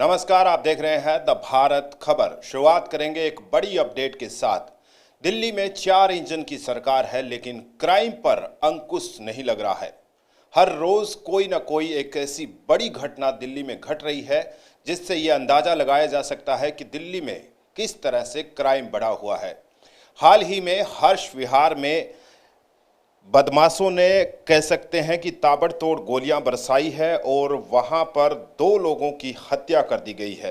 नमस्कार, आप देख रहे हैं द भारत खबर। शुरुआत करेंगे एक बड़ी अपडेट के साथ। दिल्ली में 4 इंजन की सरकार है, लेकिन क्राइम पर अंकुश नहीं लग रहा है। हर रोज कोई ना कोई एक ऐसी बड़ी घटना दिल्ली में घट रही है जिससे यह अंदाजा लगाया जा सकता है कि दिल्ली में किस तरह से क्राइम बढ़ा हुआ है। हाल ही में हर्ष विहार में बदमाशों ने कह सकते हैं कि ताबड़तोड़ गोलियां बरसाई है और वहां पर 2 लोगों की हत्या कर दी गई है।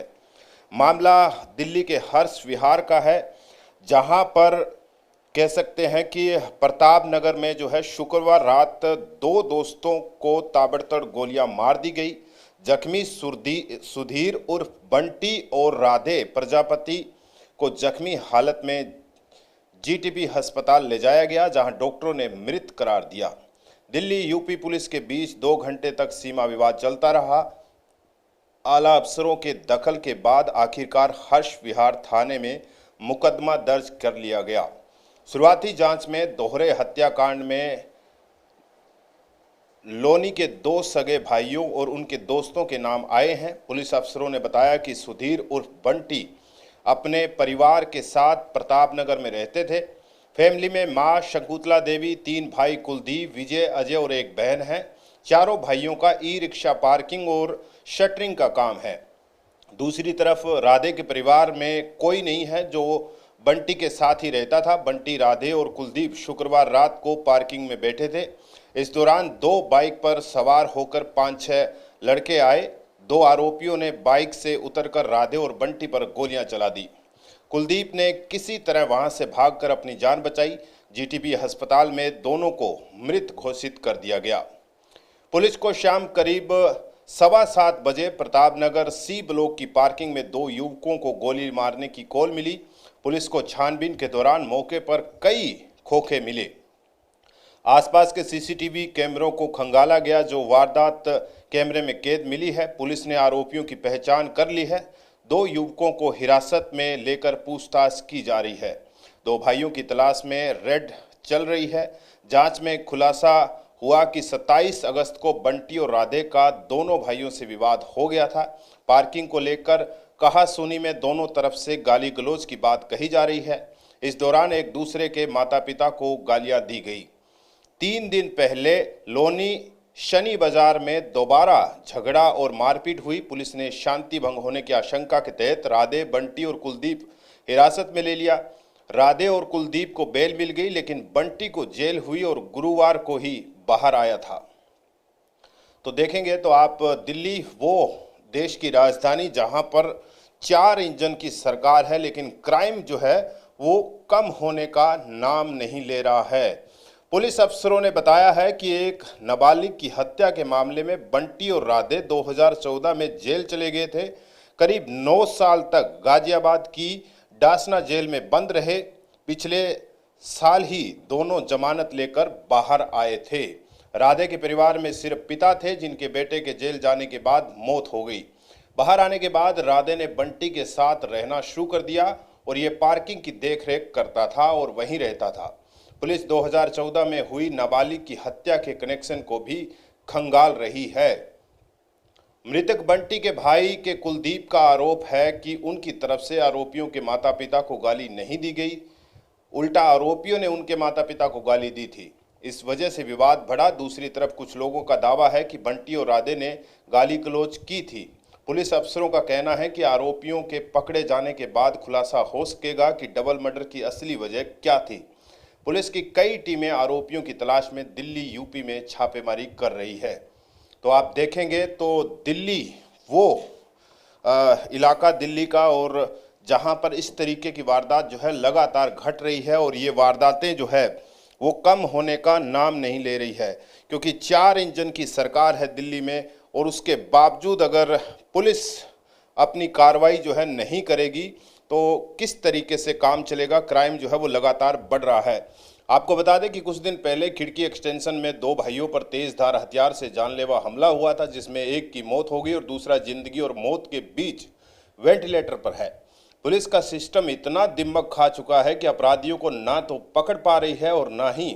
मामला दिल्ली के हर्ष विहार का है, जहां पर कह सकते हैं कि प्रताप नगर में जो है शुक्रवार रात 2 दोस्तों को ताबड़तोड़ गोलियां मार दी गई। जख्मी सुधीर उर्फ बंटी और राधे प्रजापति को जख्मी हालत में जीटीबी अस्पताल ले जाया गया, जहां डॉक्टरों ने मृत करार दिया। दिल्ली यूपी पुलिस के बीच 2 घंटे तक सीमा विवाद चलता रहा। आला अफसरों के दखल के बाद आखिरकार हर्ष विहार थाने में मुकदमा दर्ज कर लिया गया। शुरुआती जांच में दोहरे हत्याकांड में लोनी के 2 सगे भाइयों और उनके दोस्तों के नाम आए हैं। पुलिस अफसरों ने बताया कि सुधीर उर्फ बंटी अपने परिवार के साथ प्रतापनगर में रहते थे। फैमिली में मां शकुंतला देवी, 3 भाई कुलदीप, विजय, अजय और एक बहन है। चारों भाइयों का ई रिक्शा पार्किंग और शटरिंग का काम है। दूसरी तरफ राधे के परिवार में कोई नहीं है जो बंटी के साथ ही रहता था। बंटी, राधे और कुलदीप शुक्रवार रात को पार्किंग में बैठे थे। इस दौरान 2 बाइक पर सवार होकर 5-6 लड़के आए। 2 आरोपियों ने बाइक से उतरकर राधे और बंटी पर गोलियां चला दी। कुलदीप ने किसी तरह वहां से भागकर अपनी जान बचाई। जीटीबी अस्पताल में दोनों को मृत घोषित कर दिया गया। पुलिस को शाम करीब 7:15 बजे प्रतापनगर सी ब्लॉक की पार्किंग में 2 युवकों को गोली मारने की कॉल मिली। पुलिस को छानबीन के दौरान मौके पर कई खोखे मिले। आसपास के सीसीटीवी कैमरों को खंगाला गया, जो वारदात कैमरे में कैद मिली है। पुलिस ने आरोपियों की पहचान कर ली है। 2 युवकों को हिरासत में लेकर पूछताछ की जा रही है। 2 भाइयों की तलाश में रेड चल रही है। जांच में खुलासा हुआ कि 27 अगस्त को बंटी और राधे का दोनों भाइयों से विवाद हो गया था। पार्किंग को लेकर कहासुनी में दोनों तरफ से गाली गलौज की बात कही जा रही है। इस दौरान एक दूसरे के माता पिता को गालियां दी गई। 3 दिन पहले लोनी शनि बाजार में दोबारा झगड़ा और मारपीट हुई। पुलिस ने शांति भंग होने की आशंका के तहत राधे, बंटी और कुलदीप हिरासत में ले लिया। राधे और कुलदीप को बेल मिल गई, लेकिन बंटी को जेल हुई और गुरुवार को ही बाहर आया था। तो देखेंगे तो आप, दिल्ली वो देश की राजधानी जहां पर 4 इंजन की सरकार है, लेकिन क्राइम जो है वो कम होने का नाम नहीं ले रहा है। पुलिस अफसरों ने बताया है कि एक नाबालिग की हत्या के मामले में बंटी और राधे 2014 में जेल चले गए थे। करीब 9 साल तक गाजियाबाद की डासना जेल में बंद रहे। पिछले साल ही दोनों जमानत लेकर बाहर आए थे। राधे के परिवार में सिर्फ पिता थे, जिनके बेटे के जेल जाने के बाद मौत हो गई। बाहर आने के बाद राधे ने बंटी के साथ रहना शुरू कर दिया और ये पार्किंग की देखरेख करता था और वहीं रहता था। पुलिस 2014 में हुई नाबालिग की हत्या के कनेक्शन को भी खंगाल रही है। मृतक बंटी के भाई के कुलदीप का आरोप है कि उनकी तरफ से आरोपियों के माता पिता को गाली नहीं दी गई, उल्टा आरोपियों ने उनके माता पिता को गाली दी थी। इस वजह से विवाद बढ़ा। दूसरी तरफ कुछ लोगों का दावा है कि बंटी और राधे ने गाली गलौज की थी। पुलिस अफसरों का कहना है कि आरोपियों के पकड़े जाने के बाद खुलासा हो सकेगा कि डबल मर्डर की असली वजह क्या थी। पुलिस की कई टीमें आरोपियों की तलाश में दिल्ली, यूपी में छापेमारी कर रही है। तो आप देखेंगे तो दिल्ली वो इलाका दिल्ली का और जहां पर इस तरीके की वारदात जो है लगातार घट रही है, और ये वारदातें जो है वो कम होने का नाम नहीं ले रही है, क्योंकि 4 इंजन की सरकार है दिल्ली में, और उसके बावजूद अगर पुलिस अपनी कार्रवाई जो है नहीं करेगी तो किस तरीके से काम चलेगा। क्राइम जो है वो लगातार बढ़ रहा है। आपको बता दें कि कुछ दिन पहले खिड़की एक्सटेंशन में 2 भाइयों पर तेजधार हथियार से जानलेवा हमला हुआ था, जिसमें एक की मौत हो गई और दूसरा जिंदगी और मौत के बीच वेंटिलेटर पर है। पुलिस का सिस्टम इतना दिमाग खा चुका है कि अपराधियों को ना तो पकड़ पा रही है और ना ही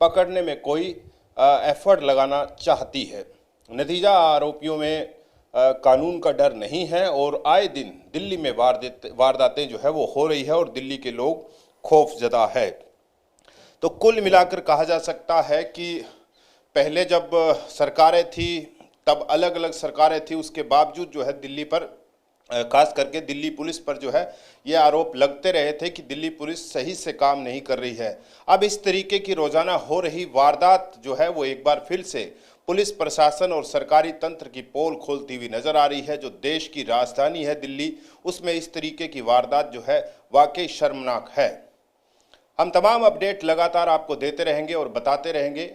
पकड़ने में कोई एफर्ट लगाना चाहती है। नतीजा, आरोपियों में कानून का डर नहीं है और आए दिन दिल्ली में वारदातें जो है वो हो रही है और दिल्ली के लोग खौफजदा है। तो कुल मिलाकर कहा जा सकता है कि पहले जब सरकारें थी तब अलग अलग सरकारें थी, उसके बावजूद जो है दिल्ली पर खास करके दिल्ली पुलिस पर जो है ये आरोप लगते रहे थे कि दिल्ली पुलिस सही से काम नहीं कर रही है। अब इस तरीके की रोजाना हो रही वारदात जो है वो एक बार फिर से पुलिस प्रशासन और सरकारी तंत्र की पोल खोलती हुई नजर आ रही है। जो देश की राजधानी है दिल्ली, उसमें इस तरीके की वारदात जो है वाकई शर्मनाक है। हम तमाम अपडेट लगातार आपको देते रहेंगे और बताते रहेंगे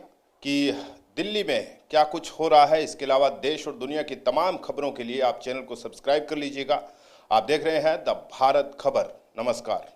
कि दिल्ली में क्या कुछ हो रहा है। इसके अलावा देश और दुनिया की तमाम खबरों के लिए आप चैनल को सब्सक्राइब कर लीजिएगा। आप देख रहे हैं द भारत खबर। नमस्कार।